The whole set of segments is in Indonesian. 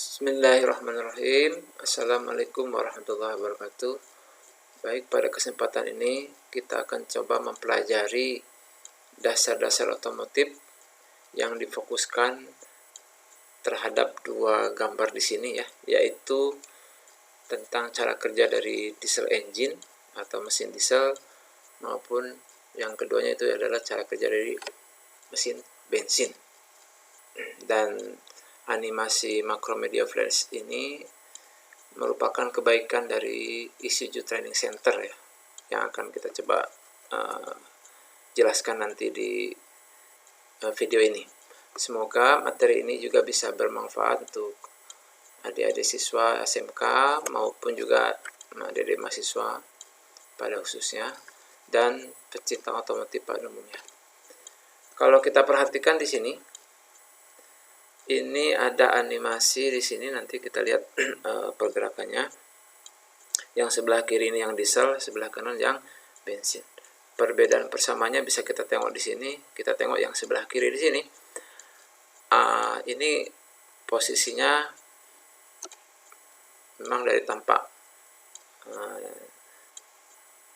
Bismillahirrahmanirrahim. Assalamualaikum warahmatullahi wabarakatuh. Baik, pada kesempatan ini kita akan coba mempelajari dasar-dasar otomotif yang difokuskan terhadap dua gambar di sini ya, yaitu tentang cara kerja dari diesel engine atau mesin diesel, maupun yang keduanya itu adalah cara kerja dari mesin bensin. Dan animasi Macromedia Flash ini merupakan kebaikan dari ECU Training Center ya, yang akan kita coba jelaskan nanti di video ini. Semoga materi ini juga bisa bermanfaat untuk adik-adik siswa SMK maupun juga adik-adik mahasiswa pada khususnya, dan pecinta otomotif pada umumnya. Kalau kita perhatikan di sini, ini ada animasi di sini, nanti kita lihat pergerakannya. Yang sebelah kiri ini yang diesel, sebelah kanan yang bensin. Perbedaan persamanya bisa kita tengok di sini. Kita tengok yang sebelah kiri di sini. Ini posisinya memang dari tampak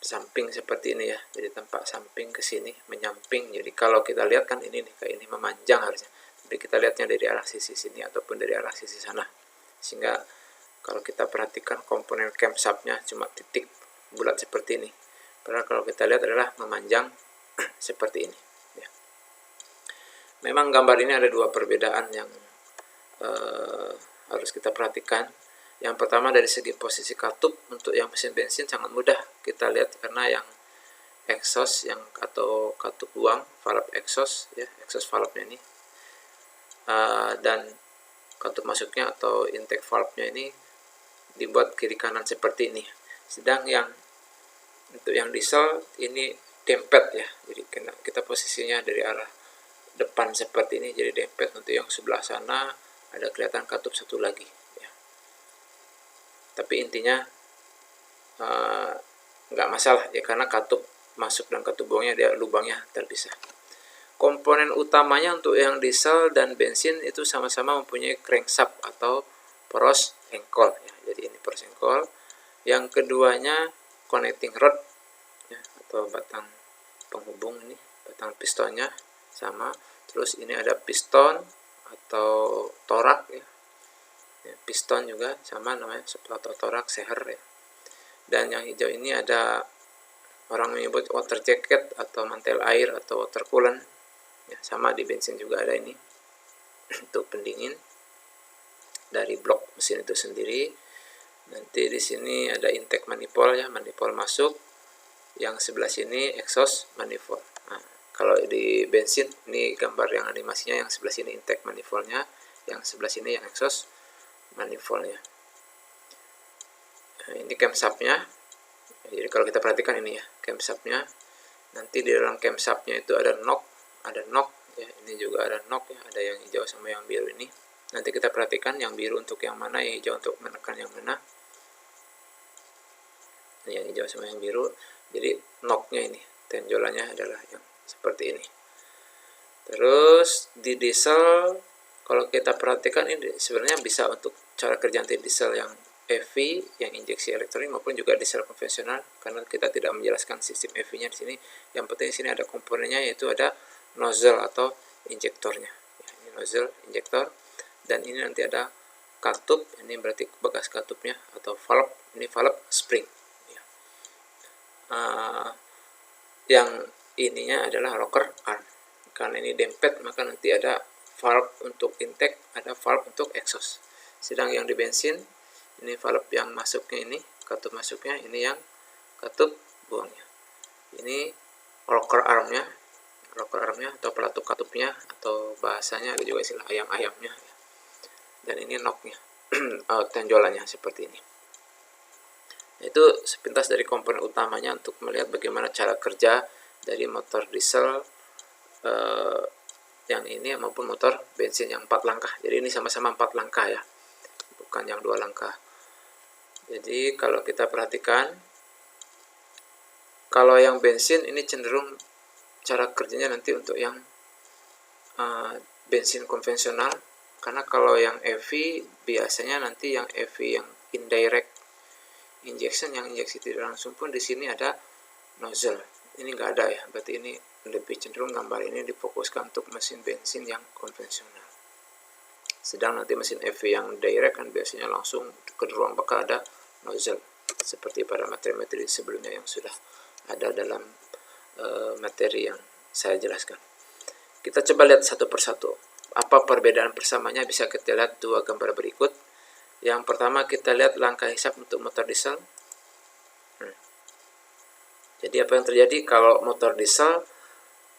samping seperti ini ya. Jadi tampak samping ke sini, menyamping. Jadi kalau kita lihat kan ini nih, kayak ini memanjang harusnya. Jadi kita lihatnya dari arah sisi sini ataupun dari arah sisi sana. Sehingga kalau kita perhatikan komponen camshaftnya cuma titik bulat seperti ini. Padahal kalau kita lihat adalah memanjang seperti ini. Ya. Memang gambar ini ada dua perbedaan yang harus kita perhatikan. Yang pertama dari segi posisi katup, untuk yang mesin bensin sangat mudah kita lihat karena yang exhaust yang atau katup buang, valve exhaust ya, exhaust valve-nya ini, dan katup masuknya atau intake valve-nya ini dibuat kiri kanan seperti ini. Sedang yang untuk yang diesel ini dempet ya, jadi kita posisinya dari arah depan seperti ini, jadi dempet. Untuk yang sebelah sana ada kelihatan katup satu lagi ya. Tapi intinya nggak masalah ya, karena katup masuk dan katup buangnya dia lubangnya terpisah. Komponen utamanya untuk yang diesel dan bensin itu sama-sama mempunyai crankshaft atau poros engkol ya. Jadi ini poros engkol. Yang keduanya connecting rod ya, atau batang penghubung, ini batang pistonnya sama. Terus ini ada piston atau torak ya. Piston juga sama namanya, atau torak seher ya. Dan yang hijau ini ada, orang menyebut water jacket atau mantel air atau water coolant. Ya, sama di bensin juga ada ini untuk pendingin dari blok mesin itu sendiri. Nanti di sini ada intake manifold ya, manifold masuk. Yang sebelah sini exhaust manifold. Nah, kalau di bensin ini gambar yang animasinya, yang sebelah sini intake manifoldnya, yang sebelah sini yang exhaust manifoldnya. Nah, ini camshaftnya. Jadi kalau kita perhatikan ini ya, camshaftnya. Nanti di dalam camshaftnya itu ada knock ya, ini juga ada knock ya, ada yang hijau sama yang biru ini. Nanti kita perhatikan yang biru untuk yang mana, yang hijau untuk menekan yang mana. Ini yang hijau sama yang biru. Jadi knocknya ini, tenjolannya adalah yang seperti ini. Terus di diesel, kalau kita perhatikan ini sebenarnya bisa untuk cara kerja anti diesel yang EV, yang injeksi elektronik, maupun juga diesel konvensional, karena kita tidak menjelaskan sistem EV-nya di sini. Yang penting di sini ada komponennya, yaitu ada nozzle atau injektornya. Ya, ini nozzle, injektor, dan ini nanti ada katup, ini berarti bekas katupnya, atau valve, ini valve spring. Ya. Yang ininya adalah rocker arm. Karena ini dempet, maka nanti ada valve untuk intake, ada valve untuk exhaust. Sedang yang di bensin, ini valve yang masuknya ini, katup masuknya, ini yang katup buangnya. Ini rocker armnya atau pelatuk katupnya, atau bahasanya ada juga istilah ayam-ayamnya. Dan ini knocknya, tenjolannya seperti ini. Itu sepintas dari komponen utamanya untuk melihat bagaimana cara kerja dari motor diesel yang ini maupun motor bensin yang 4 langkah. Jadi ini sama-sama 4 langkah ya, bukan yang 2 langkah. Jadi kalau kita perhatikan, kalau yang bensin ini cenderung cara kerjanya nanti untuk yang bensin konvensional, Karena kalau yang EV biasanya nanti yang EV yang indirect injection, yang injeksi tidak langsung pun di sini ada nozzle. Ini nggak ada ya, berarti ini lebih cenderung gambar ini difokuskan untuk mesin bensin yang konvensional. Sedang nanti mesin EV yang direct kan biasanya langsung ke ruang bakar ada nozzle, seperti pada materi-materi sebelumnya yang sudah ada dalam materi yang saya jelaskan. Kita coba lihat satu persatu. Apa perbedaan persamanya? Bisa kita lihat dua gambar berikut. Yang pertama kita lihat langkah hisap untuk motor diesel. Jadi apa yang terjadi kalau motor diesel,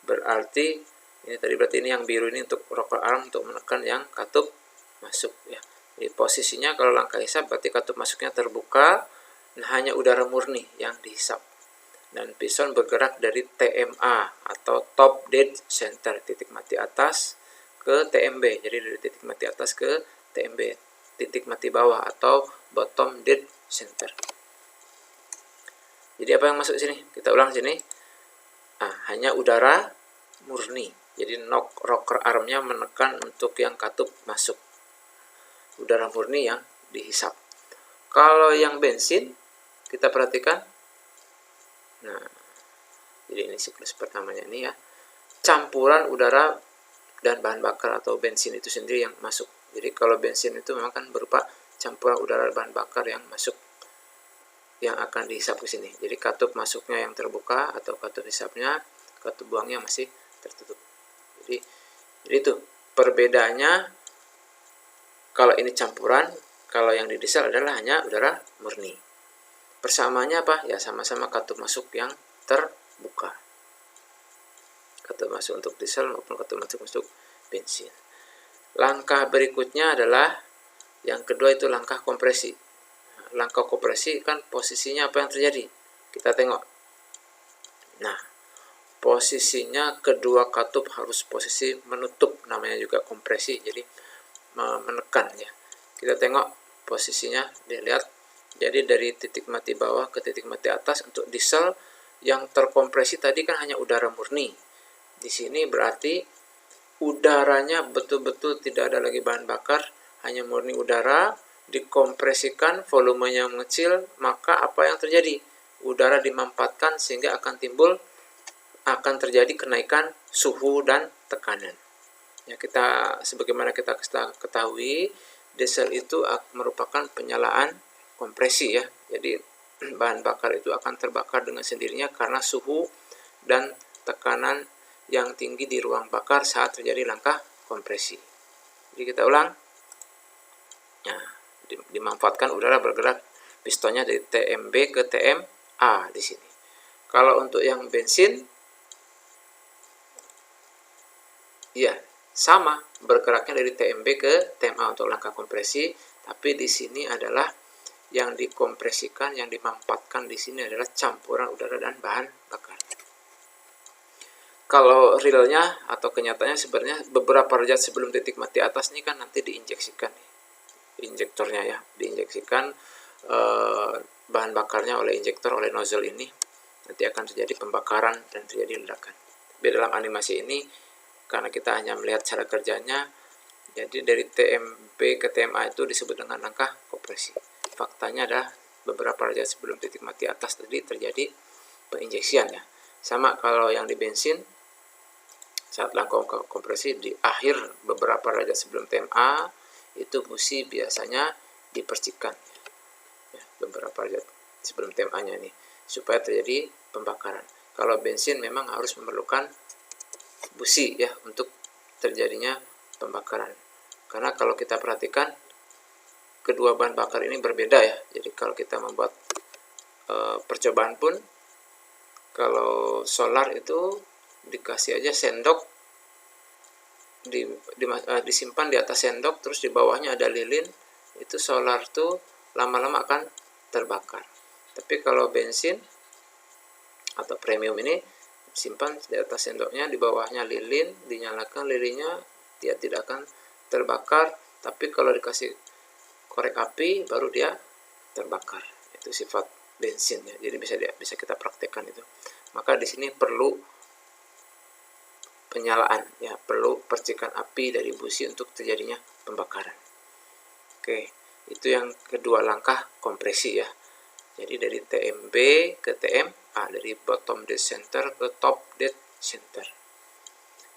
berarti ini yang biru ini untuk rocker arm untuk menekan yang katup masuk ya. Jadi posisinya kalau langkah hisap berarti katup masuknya terbuka, nah hanya udara murni yang dihisap. Dan piston bergerak dari TMA atau top dead center, titik mati atas, ke TMB. Jadi dari titik mati atas ke TMB, titik mati bawah atau bottom dead center. Jadi apa yang masuk sini? Kita ulang sini. Hanya udara murni. Jadi rocker armnya menekan untuk yang katup masuk. Udara murni yang dihisap. Kalau yang bensin, kita perhatikan. Nah, jadi ini siklus pertamanya ini ya. Campuran udara dan bahan bakar atau bensin itu sendiri yang masuk. Jadi kalau bensin itu memang kan berupa campuran udara dan bahan bakar yang masuk, yang akan dihisap ke sini. Jadi katup masuknya yang terbuka atau katup hisapnya, katup buangnya masih tertutup. Jadi itu perbedaannya. Kalau ini campuran, kalau yang di diesel adalah hanya udara murni. Persamaannya apa? Ya sama-sama katup masuk yang terbuka. Katup masuk untuk diesel maupun katup masuk untuk bensin. Langkah berikutnya adalah yang kedua, itu langkah kompresi. Langkah kompresi kan posisinya apa yang terjadi? Kita tengok. Nah, posisinya kedua katup harus posisi menutup, namanya juga kompresi. Jadi menekan ya. Kita tengok posisinya, dilihat. Jadi dari titik mati bawah ke titik mati atas untuk diesel yang terkompresi tadi kan hanya udara murni. Di sini berarti udaranya betul-betul tidak ada lagi bahan bakar, hanya murni udara, dikompresikan, volumenya mengecil, maka apa yang terjadi? Udara dimanfaatkan sehingga akan terjadi kenaikan suhu dan tekanan. Ya, sebagaimana kita ketahui, diesel itu merupakan penyalaan kompresi ya. Jadi bahan bakar itu akan terbakar dengan sendirinya karena suhu dan tekanan yang tinggi di ruang bakar saat terjadi langkah kompresi. Jadi kita ulang. Nah, dimanfaatkan udara bergerak pistonnya dari TMB ke TMA di sini. Kalau untuk yang bensin, ya sama, bergeraknya dari TMB ke TMA untuk langkah kompresi, tapi di sini adalah yang dikompresikan, yang dimanfaatkan di sini adalah campuran udara dan bahan bakar. Kalau realnya atau kenyataannya sebenarnya beberapa derajat sebelum titik mati atas ini kan nanti diinjeksikan, injektornya ya, diinjeksikan bahan bakarnya oleh injektor, oleh nozzle ini, nanti akan terjadi pembakaran dan terjadi ledakan. Tapi dalam animasi ini karena kita hanya melihat cara kerjanya, jadi dari TMB ke TMA itu disebut dengan langkah kompresi. Faktanya adalah beberapa derajat sebelum titik mati atas tadi terjadi penginjeksian ya. Sama kalau yang di bensin, saat langkah kompresi di akhir beberapa derajat sebelum TMA itu busi biasanya dipercikan ya, beberapa derajat sebelum TMA-nya ini supaya terjadi pembakaran. Kalau bensin memang harus memerlukan busi ya untuk terjadinya pembakaran. Karena kalau kita perhatikan kedua bahan bakar ini berbeda ya. Jadi kalau kita membuat percobaan pun, kalau solar itu dikasih aja sendok, disimpan di atas sendok, terus di bawahnya ada lilin, itu solar tuh lama-lama akan terbakar. Tapi kalau bensin atau premium ini simpan di atas sendoknya, di bawahnya lilin, dinyalakan lilinnya, dia tidak akan terbakar. Tapi kalau dikasih korek api baru dia terbakar. Itu sifat bensin ya. Jadi bisa kita praktekkan itu. Maka di sini perlu penyalaan, ya, perlu percikan api dari busi untuk terjadinya pembakaran. Oke, itu yang kedua langkah kompresi ya. Jadi dari TMB ke TMA, dari bottom dead center ke top dead center.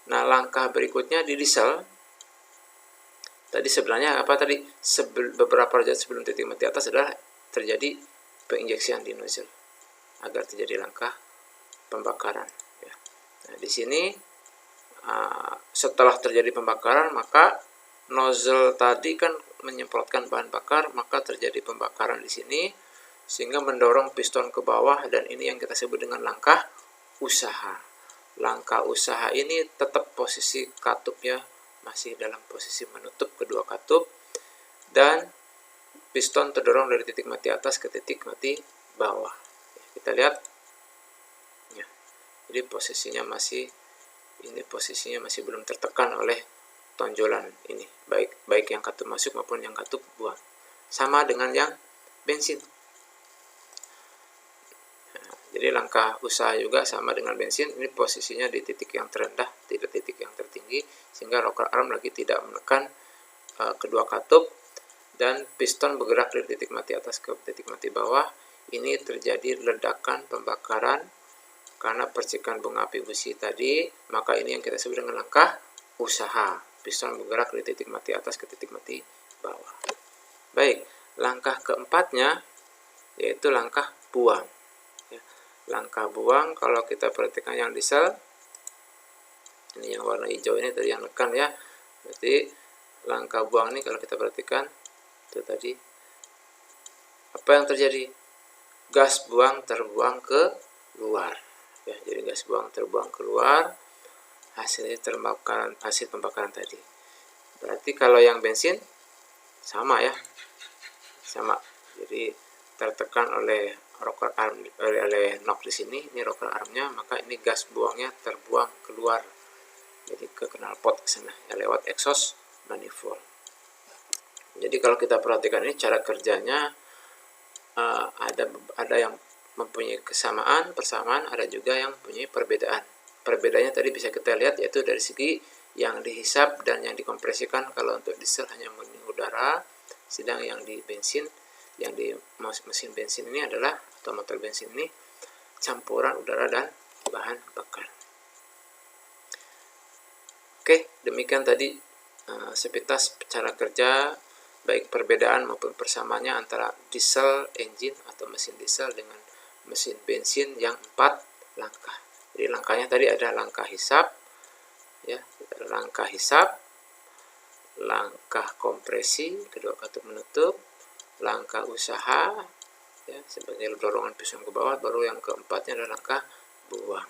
Nah, langkah berikutnya di diesel. Tadi sebenarnya apa tadi? Beberapa derajat sebelum titik mati atas adalah terjadi penginjeksian di nozzle agar terjadi langkah pembakaran. Ya. Nah, di sini setelah terjadi pembakaran, maka nozzle tadi kan menyemprotkan bahan bakar, maka terjadi pembakaran di sini sehingga mendorong piston ke bawah, dan ini yang kita sebut dengan langkah usaha. Langkah usaha ini tetap posisi katupnya masih dalam posisi menutup kedua katup, dan piston terdorong dari titik mati atas ke titik mati bawah. Kita lihat ya. Jadi posisinya masih belum tertekan oleh tonjolan ini, baik yang katup masuk maupun yang katup buang. Sama dengan yang bensin. Nah, jadi langkah usaha juga sama dengan bensin, ini posisinya di titik yang terendah, tidak titik yang tertinggi, sehingga rocker arm lagi tidak menekan kedua katup, dan piston bergerak dari titik mati atas ke titik mati bawah. Ini terjadi ledakan pembakaran karena percikan bunga api busi tadi, maka ini yang kita sebut dengan langkah usaha. Piston bergerak dari titik mati atas ke titik mati bawah. Baik, langkah keempatnya yaitu langkah buang. Ya, langkah buang kalau kita perhatikan yang diesel, ini yang warna hijau ini tadi yang nekan ya. Berarti langkah buang ini kalau kita perhatikan itu tadi, apa yang terjadi? Gas buang terbuang ke luar. Ya, jadi gas buang terbuang keluar, hasil pembakaran tadi. Berarti kalau yang bensin sama ya, sama. Jadi tertekan oleh rocker arm, oleh knock di sini, ini rocker armnya, maka ini gas buangnya terbuang keluar, jadi ke knalpot ke sana ya, lewat exhaust manifold. Jadi kalau kita perhatikan ini cara kerjanya, ada yang mempunyai persamaan, ada juga yang mempunyai perbedaan. Perbedaannya tadi bisa kita lihat, yaitu dari segi yang dihisap dan yang dikompresikan. Kalau untuk diesel hanya murni udara, sedang yang di bensin, yang di mesin bensin ini adalah, atau motor bensin ini, campuran udara dan bahan bakar. Oke, demikian tadi sepintas cara kerja, baik perbedaan maupun persamaannya antara diesel engine atau mesin diesel dengan mesin bensin yang 4 langkah. Jadi langkahnya tadi ada langkah hisap, ya, langkah hisap, langkah kompresi, kedua katup menutup, langkah usaha, ya, sebagai dorongan piston ke bawah, baru yang keempatnya adalah langkah buang.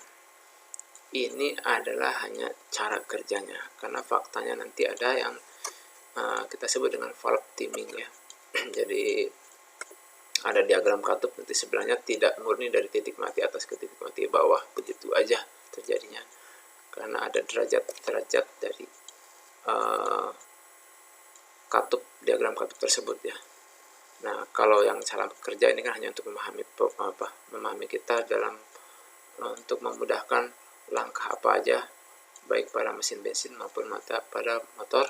Ini adalah hanya cara kerjanya, karena faktanya nanti ada yang kita sebut dengan valve timing ya. Jadi ada diagram katup nanti sebelahnya tidak murni dari titik mati atas ke titik mati bawah begitu aja terjadinya, karena ada derajat dari katup, diagram katup tersebut ya. Nah, kalau yang cara kerja ini kan hanya untuk memahami kita dalam untuk memudahkan langkah apa aja, baik pada mesin bensin maupun pada motor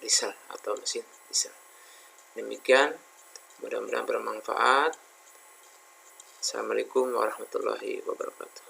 diesel atau mesin diesel. Demikian, mudah-mudahan bermanfaat. Assalamualaikum warahmatullahi wabarakatuh.